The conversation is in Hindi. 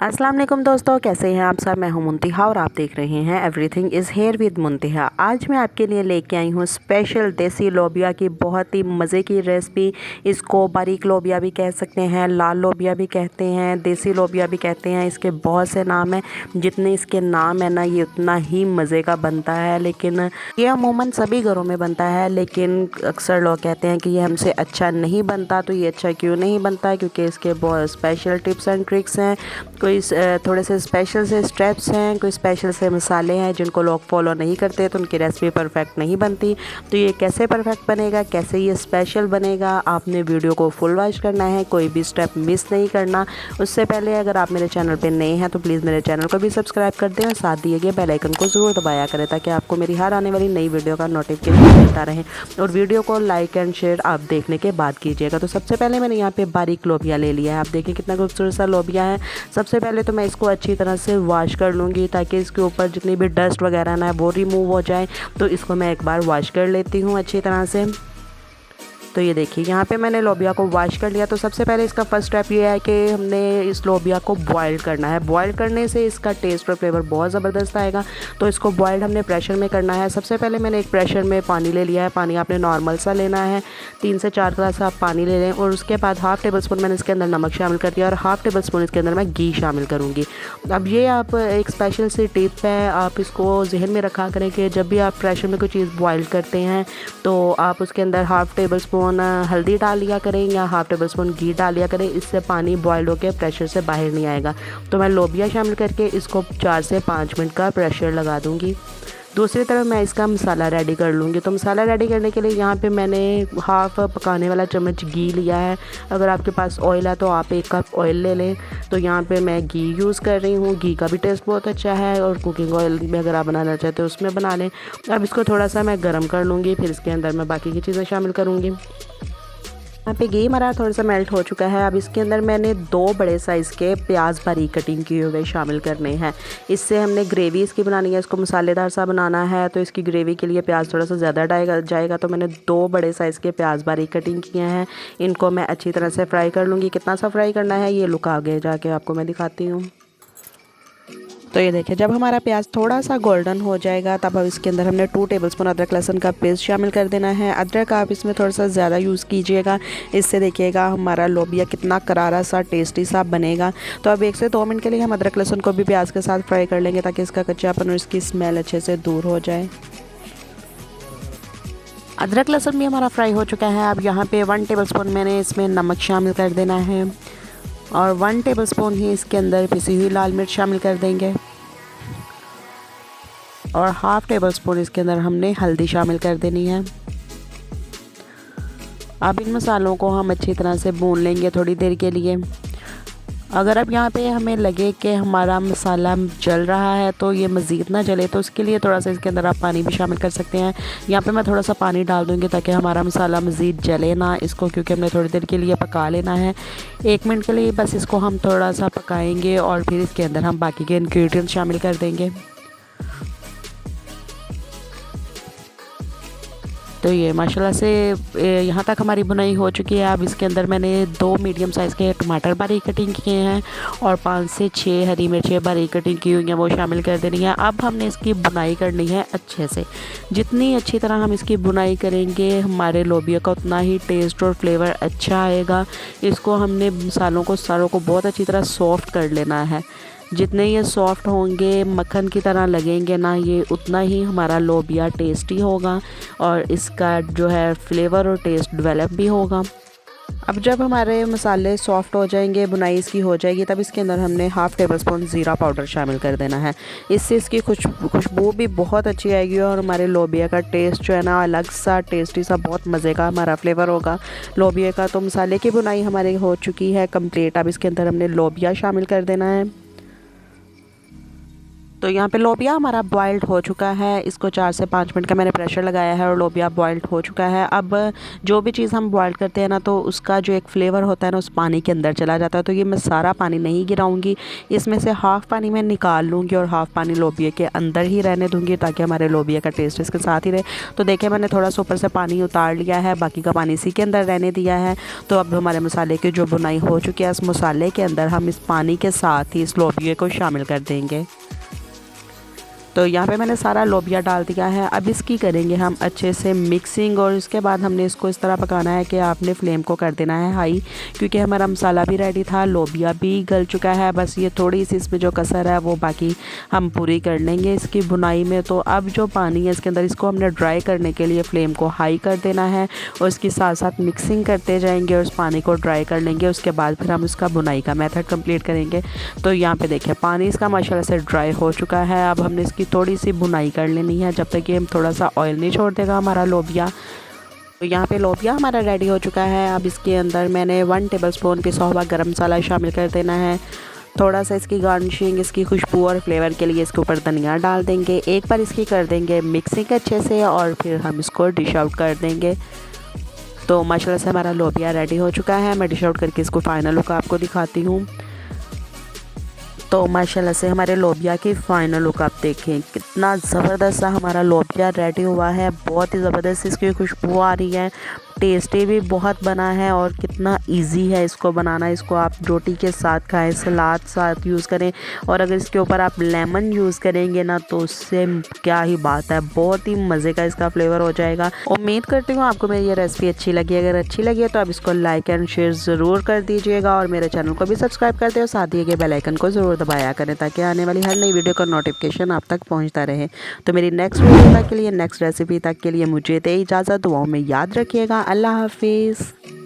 अस्सलाम वालेकुम दोस्तों, कैसे हैं आप सब। मैं हूं मुंतिहा और आप देख रहे हैं एवरीथिंग इज़ हेयर विद मुंतिहा। आज मैं आपके लिए लेके आई हूं स्पेशल देसी लोबिया की बहुत ही मज़े की रेसिपी। इसको बारीक लोबिया भी कह सकते हैं, लाल लोबिया भी कहते हैं, देसी लोबिया भी कहते हैं। इसके बहुत से नाम हैं, जितने इसके नाम है ना ये उतना ही मज़े का बनता है। लेकिन ये अमूमन सभी घरों में बनता है, लेकिन अक्सर लोग कहते हैं कि ये हमसे अच्छा नहीं बनता। तो ये अच्छा क्यों नहीं बनता? क्योंकि इसके बहुत स्पेशल टिप्स एंड ट्रिक्स हैं, कोई थोड़े से स्पेशल से स्टेप्स हैं, कोई स्पेशल से मसाले हैं जिनको लोग फॉलो नहीं करते, तो उनकी रेसिपी परफेक्ट नहीं बनती। तो ये कैसे परफेक्ट बनेगा, कैसे ये स्पेशल बनेगा, आपने वीडियो को फुल वॉच करना है, कोई भी स्टेप मिस नहीं करना। उससे पहले अगर आप मेरे चैनल पे नए हैं तो प्लीज़ मेरे चैनल को भी सब्सक्राइब कर दें और साथ दिए गए बेल आइकन को ज़रूर दबाया करें, ताकि आपको मेरी हर आने वाली नई वीडियो का नोटिफिकेशन मिलता रहे। और वीडियो को लाइक एंड शेयर आप देखने के बाद कीजिएगा। तो सबसे पहले मैंने यहाँ पे बारीक लोबिया ले लिया है। आप देखिए कितना खूबसूरत सा लोबिया है। सबसे पहले तो मैं इसको अच्छी तरह से वॉश कर लूँगी, ताकि इसके ऊपर जितनी भी डस्ट वगैरह ना वो रिमूव हो जाए। तो इसको मैं एक बार वॉश कर लेती हूँ अच्छी तरह से। तो ये देखिए यहाँ पे मैंने लोबिया को वॉश कर लिया। तो सबसे पहले इसका फर्स्ट स्टेप ये है कि हमने इस लोबिया को बॉईल करना है। बॉईल करने से इसका टेस्ट और फ्लेवर बहुत ज़बरदस्त आएगा। तो इसको बॉइल्ड हमने प्रेशर में करना है। सबसे पहले मैंने एक प्रेशर में पानी ले लिया है। पानी आपने नॉर्मल सा लेना है, 3 से 4 गिलास आप पानी ले लें। और उसके बाद हाफ़ टेबल स्पून मैंने इसके अंदर नमक शामिल कर दिया और हाफ़ टेबल स्पून इसके अंदर मैं घी शामिल करूँगी। अब ये आप एक स्पेशल सी टिप है, आप इसको जहन में रखा करें कि जब भी आप प्रेशर में कोई चीज़ बॉयल करते हैं तो आप उसके अंदर हाफ़ टेबल स्पून हल्दी डाल लिया करें या हाफ़ टेबल स्पून घी डाल लिया करें। इससे पानी बॉयल होकर प्रेशर से बाहर नहीं आएगा। तो मैं लोबिया शामिल करके इसको 4 से 5 मिनट का प्रेशर लगा दूंगी। दूसरी तरफ मैं इसका मसाला रेडी कर लूँगी। तो मसाला रेडी करने के लिए यहाँ पे मैंने हाफ़ पकाने वाला चम्मच घी लिया है। अगर आपके पास ऑयल है तो आप 1 कप ऑयल ले लें। तो यहाँ पे मैं घी यूज़ कर रही हूँ। घी का भी टेस्ट बहुत अच्छा है, और कुकिंग ऑयल में अगर आप बनाना चाहते हो उसमें बना लें। अब इसको थोड़ा सा मैं गर्म कर लूँगी, फिर इसके अंदर मैं बाकी की चीज़ें शामिल करूँगी। यहाँ पे घी हमारा थोड़ा सा मेल्ट हो चुका है। अब इसके अंदर मैंने 2 बड़े साइज़ के प्याज बारीक कटिंग किए हुए शामिल करने हैं। इससे हमने ग्रेवी इसकी बनानी है, इसको मसालेदार सा बनाना है। तो इसकी ग्रेवी के लिए प्याज थोड़ा सा ज़्यादा जाएगा। तो मैंने 2 बड़े साइज़ के प्याज बारीक कटिंग किए हैं। इनको मैं अच्छी तरह से फ्राई कर लूँगी। कितना सा फ्राई करना है ये लुक आगे जाके आपको मैं दिखाती हूँ। तो ये देखिए जब हमारा प्याज थोड़ा सा गोल्डन हो जाएगा तब अब इसके अंदर हमने 2 टेबलस्पून अदरक लहसुन का पेस्ट शामिल कर देना है। अदरक आप इसमें थोड़ा सा ज़्यादा यूज़ कीजिएगा, इससे देखिएगा हमारा लोबिया कितना करारा सा टेस्टी सा बनेगा। तो अब 1 से 2 मिनट के लिए हम अदरक लहसुन को भी प्याज के साथ फ्राई कर लेंगे, ताकि इसका कच्चापन और इसकी स्मेल अच्छे से दूर हो जाए। अदरक लहसुन भी हमारा फ्राई हो चुका है। अब यहाँ पे 1 टेबलस्पून मैंने इसमें नमक शामिल कर देना है, और 1 टेबलस्पून ही इसके अंदर पिसी हुई लाल मिर्च शामिल कर देंगे, और हाफ़ टेबल स्पून इसके अंदर हमने हल्दी शामिल कर देनी है। अब इन मसालों को हम अच्छी तरह से भून लेंगे थोड़ी देर के लिए। अगर अब यहाँ पे हमें लगे कि हमारा मसाला जल रहा है तो ये मज़ीद ना जले, तो उसके लिए थोड़ा सा इसके अंदर आप पानी भी शामिल कर सकते हैं। यहाँ पे मैं थोड़ा सा पानी डाल दूँगी ताकि हमारा मसाला मज़ीद जले ना इसको, क्योंकि हमने थोड़ी देर के लिए पका लेना है। 1 मिनट के लिए बस इसको हम थोड़ा सा पकाएँगे, और फिर इसके अंदर हम बाकी के इंग्रेडिएंट्स शामिल कर देंगे। तो ये माशाल्लाह से यहाँ तक हमारी बुनाई हो चुकी है। अब इसके अंदर मैंने 2 मीडियम साइज़ के टमाटर बारीक कटिंग किए हैं, और 5 से 6 हरी मिर्चें बारीक कटिंग की हुई हैं, वो शामिल कर देनी है। अब हमने इसकी बुनाई करनी है अच्छे से। जितनी अच्छी तरह हम इसकी बुनाई करेंगे हमारे लोबिया का उतना ही टेस्ट और फ्लेवर अच्छा आएगा। इसको हमने मसालों को सारों को बहुत अच्छी तरह सॉफ्ट कर लेना है। जितने ये सॉफ्ट होंगे, मक्खन की तरह लगेंगे ना, ये उतना ही हमारा लोबिया टेस्टी होगा, और इसका जो है फ्लेवर और टेस्ट डेवलप भी होगा। अब जब हमारे मसाले सॉफ्ट हो जाएंगे, बुनाई इसकी हो जाएगी, तब इसके अंदर हमने हाफ़ टेबल स्पून ज़ीरा पाउडर शामिल कर देना है। इससे इसकी खुशबू भी बहुत अच्छी आएगी, और हमारे लोबिया का टेस्ट जो है ना अलग सा टेस्टी सा बहुत मज़े का हमारा फ्लेवर होगा लोबिया का। तो मसाले की बुनाई हमारी हो चुकी है कंप्लीट। अब इसके अंदर हमने लोबिया शामिल कर देना है। तो यहाँ पे लोबिया हमारा बॉइल्ड हो चुका है। इसको 4 से 5 मिनट का मैंने प्रेशर लगाया है और लोबिया बॉइल्ड हो चुका है। अब जो भी चीज़ हम बॉइल करते हैं ना, तो उसका जो एक फ्लेवर होता है ना, उस पानी के अंदर चला जाता है। तो ये मैं सारा पानी नहीं गिराऊंगी, इसमें से हाफ़ पानी मैं निकाल लूँगी और हाफ़ पानी लोबिया के अंदर ही रहने दूँगी, ताकि हमारे लोबिया का टेस्ट इसके साथ ही रहे। तो देखिए मैंने थोड़ा सा ऊपर से पानी उतार लिया है, बाकी का पानी इसी के अंदर रहने दिया है। तो अब हमारे मसाले की जो बुनाई हो चुकी है, इस मसाले के अंदर हम इस पानी के साथ ही इस लोबिया को शामिल कर देंगे। तो यहाँ पे मैंने सारा लोबिया डाल दिया है। अब इसकी करेंगे हम अच्छे से मिक्सिंग, और उसके बाद हमने इसको इस तरह पकाना है कि आपने फ्लेम को कर देना है हाई, क्योंकि हमारा मसाला भी रेडी था, लोबिया भी गल चुका है। बस ये थोड़ी सी इसमें जो कसर है वो बाकी हम पूरी कर लेंगे इसकी बुनाई में। तो अब जो पानी है इसके अंदर, इसको हमने ड्राई करने के लिए फ्लेम को हाई कर देना है और इसके साथ साथ मिक्सिंग करते जाएंगे और उस पानी को ड्राई कर लेंगे। उसके बाद फिर हम उसका बुनाई का मेथड कंप्लीट करेंगे। तो यहाँ पे देखिए पानी इसका माशाल्लाह से ड्राई हो चुका है। अब हमने इसकी थोड़ी सी बुनाई कर लेनी है, जब तक कि हम थोड़ा सा ऑयल नहीं छोड़ देगा हमारा लोबिया। तो यहाँ पे लोबिया हमारा रेडी हो चुका है। अब इसके अंदर मैंने 1 टेबलस्पून पिसा हुआ गरम मसाला शामिल कर देना है। थोड़ा सा इसकी गार्निशिंग, इसकी खुशबू और फ्लेवर के लिए इसके ऊपर धनिया डाल देंगे। एक बार इसकी कर देंगे मिक्सिंग अच्छे से और फिर हम इसको डिश आउट कर देंगे। तो माशाल्लाह से हमारा लोबिया रेडी हो चुका है। मैं डिश आउट करके इसको फाइनल लुक आपको दिखाती हूँ। तो माशाल्लाह से हमारे लोबिया की फ़ाइनल लुक आप देखें, कितना ज़बरदस्त सा हमारा लोबिया रेडी हुआ है। बहुत ही ज़बरदस्त इसकी खुशबू आ रही है, टेस्टी भी बहुत बना है और कितना इजी है इसको बनाना। इसको आप रोटी के साथ खाएं, सलाद साथ यूज़ करें, और अगर इसके ऊपर आप लेमन यूज़ करेंगे ना, तो उससे क्या ही बात है, बहुत ही मज़े का इसका फ्लेवर हो जाएगा। उम्मीद करती हूँ आपको मेरी ये रेसिपी अच्छी लगी। अगर अच्छी लगी है तो आप इसको लाइक एंड शेयर ज़रूर कर दीजिएगा और मेरे चैनल को भी सब्सक्राइब कर दें और साथ ही बेल आइकन को ज़रूर दबाया करें, ताकि आने वाली हर नई वीडियो का नोटिफिकेशन आप तक पहुँचता रहे। तो मेरी नेक्स्ट वीडियो तक के लिए, नेक्स्ट रेसिपी तक के लिए मुझे दे इजाज़त। दुआओं में याद रखिएगा। अल्लाह हाफिज़।